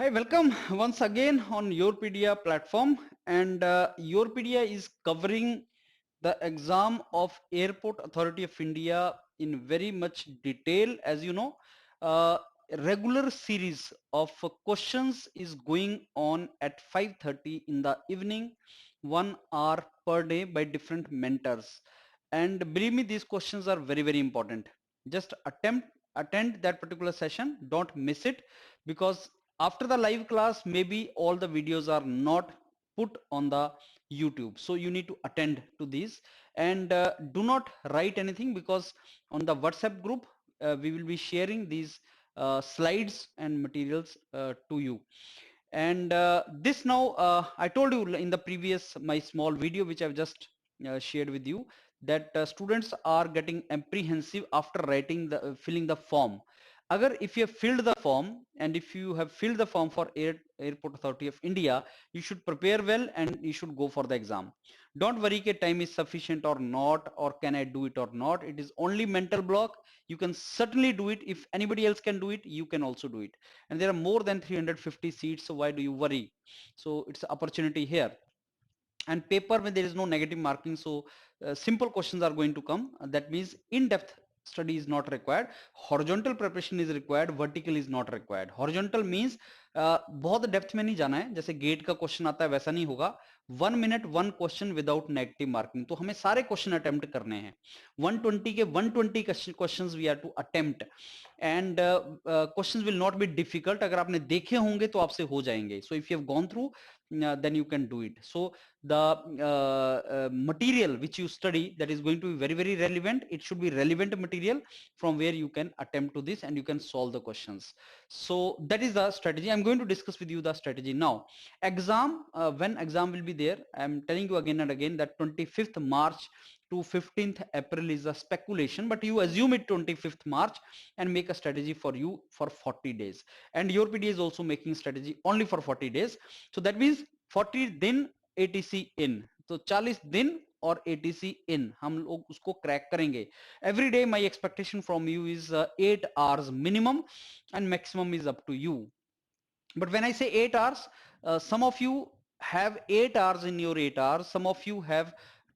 Hi, welcome once again on Yourpedia platform. And Yourpedia is covering the exam of Airport Authority of India in very much detail. As you know, a regular series of questions is going on at 5:30 in the evening, 1 hour per day by different mentors. And believe me, these questions are very, very important. Just attend that particular session. Don't miss it, because after the live class, maybe all the videos are not put on the YouTube. So you need to attend to these, and do not write anything, because on the WhatsApp group, we will be sharing these slides and materials to you. And this now, I told you in the previous my small video which I've just shared with you, that students are getting apprehensive after writing the filling the form. Agar if you have filled the form, and if you have filled the form for Airport Authority of India, you should prepare well and you should go for the exam. Don't worry that time is sufficient or not, or can I do it or not. It is only mental block. You can certainly do it. If anybody else can do it, you can also do it. And there are more than 350 seats, so why do you worry? So it's an opportunity here. And paper, when there is no negative marking, so simple questions are going to come. That means in-depth study is not required. Horizontal preparation is required, vertical is not required. Horizontal means बहुत depth में नहीं जाना है, जैसे gate का question आता है वैसा नहीं होगा. 1 minute 1 question without negative marking. तो हमें सारे क्वेश्चन अटेम्प्ट करने हैं. 120 के 120 questions we are to attempt. And questions will not be difficult. अगर आपने देखे होंगे तो आपसे हो जाएंगे. So if you have gone through, then you can do it. So the material which you study, that is going to be very, very relevant. It should be relevant material from where you can attempt to this and you can solve the questions. So that is the strategy. I'm going to discuss with you the strategy now. Exam, when exam will be there, I'm telling you again and again that 25th March to 15th April is a speculation, but you assume it 25th March and make a strategy for you for 40 days. And your PD is also making strategy only for 40 days. So that means 40 दिन ATC in, तो 40 दिन और ATC in हम लोग उसको crack करेंगे. Every day my expectation from you is 8 hours minimum, and maximum is up to you. But when I say 8 hours, some of you have 8 hours in your 8 hours, some of you have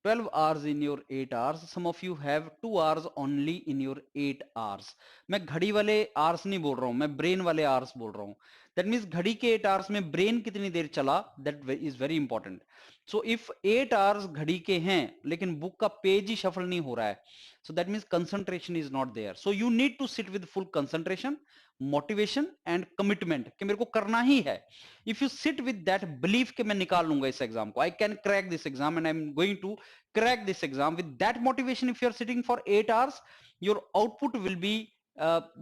12 hours in your 8 hours, some of you have 2 hours only in your 8 hours. मैं घड़ी वाले hours नहीं बोल रहा हूँ, मैं brain वाले hours बोल रहा हूँ. That means घड़ी के 8 hours में brain कितनी देर चला, that is very important. So if 8 hours घड़ी के हैं लेकिन book का पेज ही shuffle नहीं हो रहा है, so that means concentration is not there. So you need to sit with full concentration, motivation and commitment कि मेरे को करना ही है. If you sit with that belief कि मैं निकाल लूंगा इस एग्जाम को, I can crack this exam and I am going to crack this exam, with that motivation if you are sitting for 8 hours, your output will be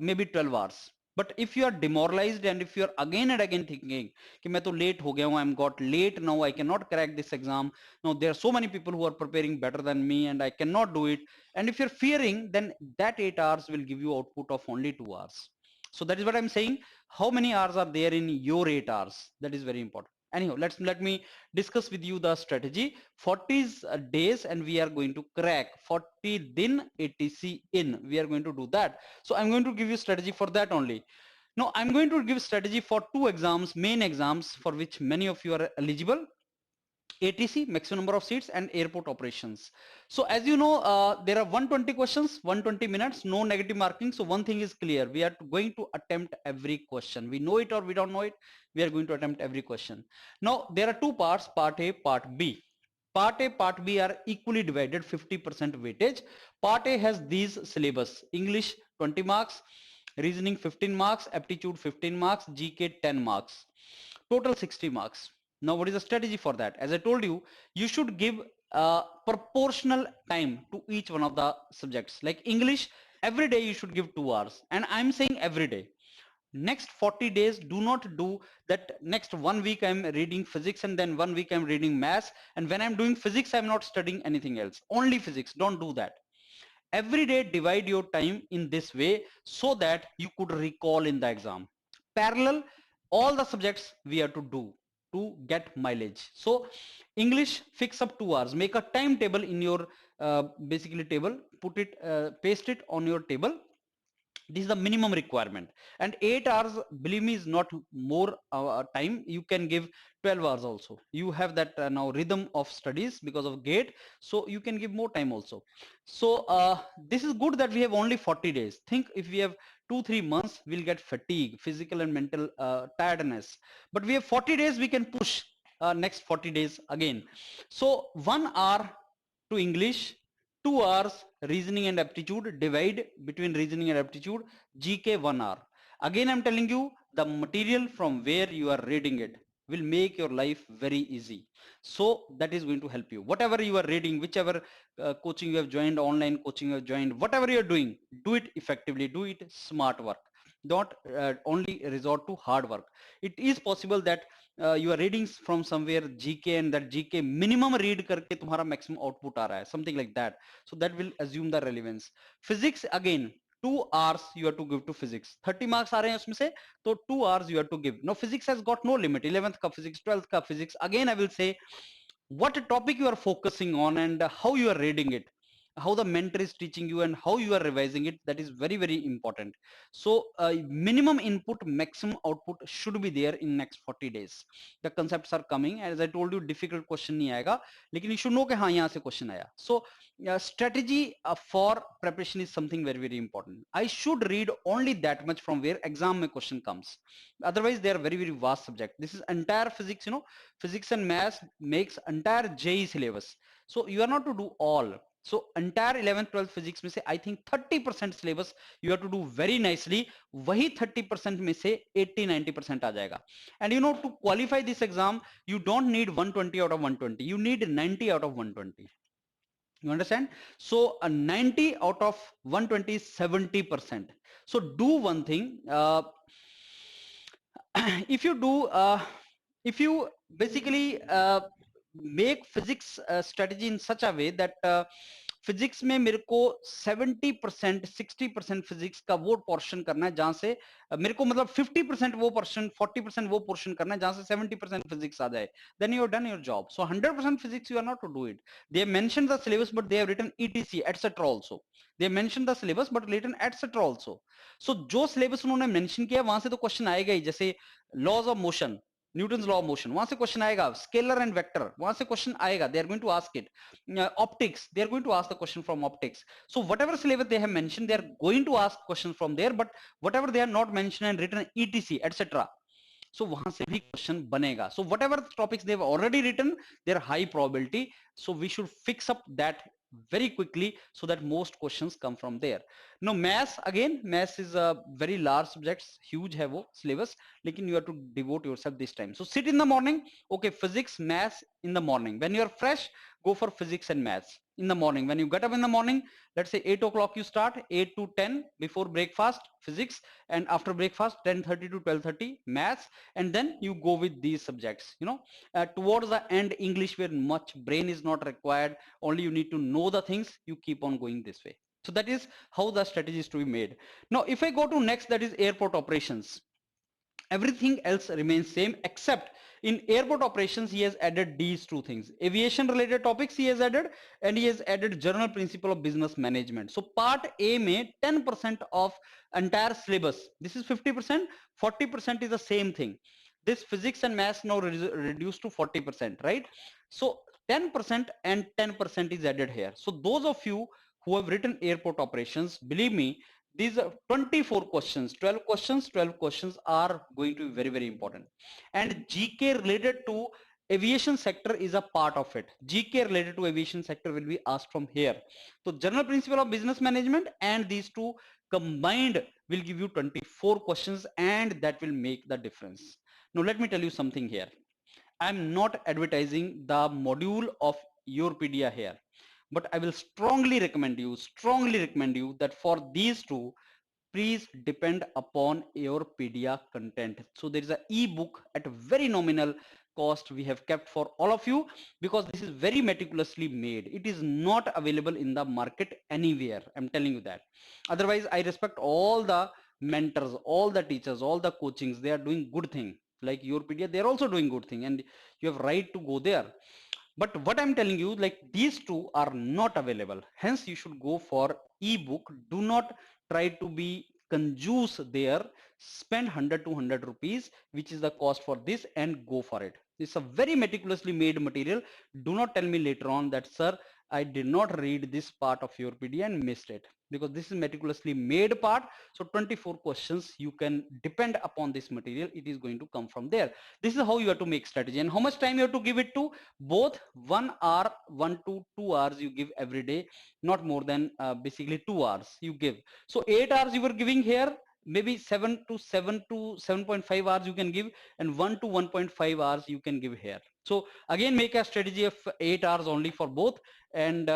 maybe 12 hours. But if you are demoralized and if you are again and again thinking कि मैं तो late हो गया हूँ, I'm got late now, I cannot crack this exam, now there are so many people who are preparing better than me and I cannot do it, and if you're fearing, then that 8 hours will give you output of only 2 hours. So that is what I'm saying. How many hours are there in your 8 hours? That is very important. Anyhow, let me discuss with you the strategy. 40 days and we are going to crack 40 din ATC in. We are going to do that. So I'm going to give you strategy for that only. Now I'm going to give strategy for two exams, main exams, for which many of you are eligible. ATC, maximum number of seats, and airport operations. So as you know, there are 120 questions, 120 minutes, no negative marking. So one thing is clear, we are going to attempt every question. We know it or we don't know it, we are going to attempt every question. Now there are two parts, part A, part B. Part A, part B are equally divided, 50% weightage. Part A has these syllabus: English 20 marks, reasoning 15 marks, aptitude 15 marks, GK 10 marks, total 60 marks. Now what is the strategy for that? As I told you, you should give proportional time to each one of the subjects. Like English, every day you should give 2 hours, and I'm saying every day. Next 40 days, do not do that. Next 1 week I'm reading physics and then 1 week I'm reading maths, and when I'm doing physics I'm not studying anything else, only physics. Don't do that. Every day divide your time in this way so that you could recall in the exam. Parallel, all the subjects we have to do to get mileage. So English, fix up 2 hours, make a timetable in your basically table, put it paste it on your table. This is the minimum requirement, and 8 hours, believe me, is not more time. You can give 12 hours also. You have that now rhythm of studies because of gate, so you can give more time also. So this is good that we have only 40 days. Think if we have 2-3 months, we'll get fatigue, physical and mental tiredness, but we have 40 days, we can push next 40 days again. So 1 hour to English, 2 hours reasoning and aptitude, divide between reasoning and aptitude, GK 1 hour. Again, I'm telling you, the material from where you are reading it will make your life very easy. So that is going to help you. Whatever you are reading, whichever coaching you have joined, online coaching you have joined, whatever you are doing, do it effectively, do it smart work. Don't only resort to hard work. It is possible that you are reading from somewhere GK, and that GK minimum read करके तुम्हारा maximum output आ रहा है, something like that. So that will assume the relevance. Physics again, 2 hours you have to give to physics. 30 marks आ रहे हैं उसमें से, तो 2 hours you have to give. Now physics has got no limit. 11th का physics, 12th का physics. Again I will say, what topic you are focusing on and how you are reading it, how the mentor is teaching you and how you are revising it, that is very very important. So minimum input, maximum output should be there in next 40 days. The concepts are coming, as I told you, difficult question nahi aayega, lekin you should know कि हाँ यहाँ से question आया. So strategy for preparation is something very very important. I should read only that much from where exam mein question comes. Otherwise they are very very vast subject. This is entire physics, you know, physics and maths makes entire JEE syllabus. So you are not to do all. So entire 11th 12th physics में से I think 30% syllabus you have to do very nicely. वही 30% में से 80-90% आ जाएगा. And you know, to qualify this exam, you don't need 120 out of 120. You need 90 out of 120. You understand? So a 90 out of 120 is 70%. So do one thing. If you do, if you basically make physics strategy in such a way that physics में मेरे को 70% 60% physics का वो portion करना है जहां से मेरे को मतलब 50% वो पोर्शन 40% वो पोर्शन करना है जहां से 70% फिजिक्स आ जाए, then you have done your job. So 100% physics you are not to do it. They have mentioned the syllabus but they have written etc etc also. They have mentioned the syllabus but written etc also. So जो syllabus उन्होंने mention किया वहां से तो question आएगा ही, जैसे laws of motion, Newton's law of motion, वहां से क्वेश्चन आएगा. स्केलर एंड वेक्टर, वहां से क्वेश्चन आएगा. They are going to ask it. Optics, they are going to ask the question from optics. So whatever syllabus they have mentioned, they are going to ask questions from there, but whatever they are not mentioned and written etc etc, so वहां से भी question बनेगा. So whatever topics they have already written, they are high probability, so we should fix up that very quickly so that most questions come from there. Now maths, again maths is a very large subject, huge है वो syllabus, लेकिन you have to devote yourself this time. So sit in the morning, okay, physics maths in the morning. When you are fresh, go for physics and maths in the morning. When you get up in the morning, let's say 8 o'clock you start, 8 to 10 before breakfast physics, and after breakfast 10:30 to 12:30 maths, and then you go with these subjects, you know. Towards the end, English, where much brain is not required, only you need to know the things, you keep on going this way. So that is how the strategy is to be made. Now if I go to next, that is airport operations, everything else remains same, except in airport operations he has added these two things. Aviation related topics he has added, and he has added general principle of business management. So part A में 10% of entire syllabus, this is 50%, 40% is the same thing. This physics and maths now reduced to 40%, right? So 10% and 10% is added here. So those of you who have written airport operations, believe me, these are 24 questions, 12 questions, 12 questions are going to be very very important. And GK related to aviation sector is a part of it. GK related to aviation sector will be asked from here. So general principle of business management and these two combined will give you 24 questions, and that will make the difference. Now let me tell you something here. I'm not advertising the module of Yourpedia here, but I will strongly recommend you that for these two, please depend upon Yourpedia content. So there is an ebook at a very nominal cost we have kept for all of you, because this is very meticulously made. It is not available in the market anywhere, I'm telling you that. Otherwise, I respect all the mentors, all the teachers, all the coachings, they are doing good thing. Like Yourpedia, they are also doing good thing, and you have right to go there. But what I'm telling you, like these two are not available, hence you should go for ebook. Do not try to be conjuice there, spend 100 to 100 rupees, which is the cost for this, and go for it. It's a very meticulously made material. Do not tell me later on that, sir, I did not read this part of your PD and missed it, because this is meticulously made part. So 24 questions you can depend upon this material. It is going to come from there. This is how you have to make strategy. And how much time you have to give it to? Both 1 hour, 1 to 2 hours you give every day, not more than basically 2 hours you give. So 8 hours you were giving here, maybe 7 to 7.5 hours you can give, and 1 to 1.5 hours you can give here. So again, make a strategy of 8 hours only for both, and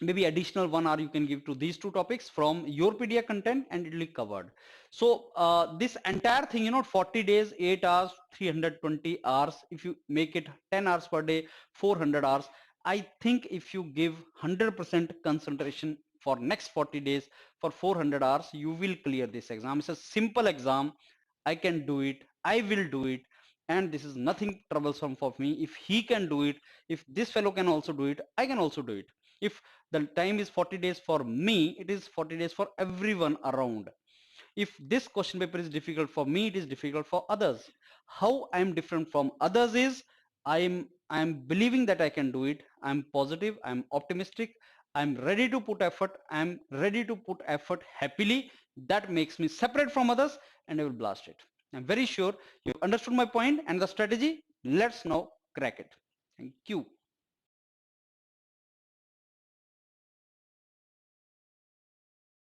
maybe additional 1 hour you can give to these two topics from your PDF content, and it will be covered. So this entire thing, 40 days, 8 hours, 320 hours, if you make it 10 hours per day, 400 hours, I think if you give 100% concentration for next 40 days for 400 hours, you will clear this exam. It's a simple exam. I can do it. I will do it. And this is nothing troublesome for me. If he can do it, if this fellow can also do it, I can also do it. If the time is 40 days for me, it is 40 days for everyone around. If this question paper is difficult for me, it is difficult for others. How I am different from others is I'm believing that I can do it. I'm positive, I'm optimistic, I'm ready to put effort, I'm ready to put effort happily. That makes me separate from others, and I will blast it. I'm very sure you understood my point and the strategy. Let's now crack it. Thank you.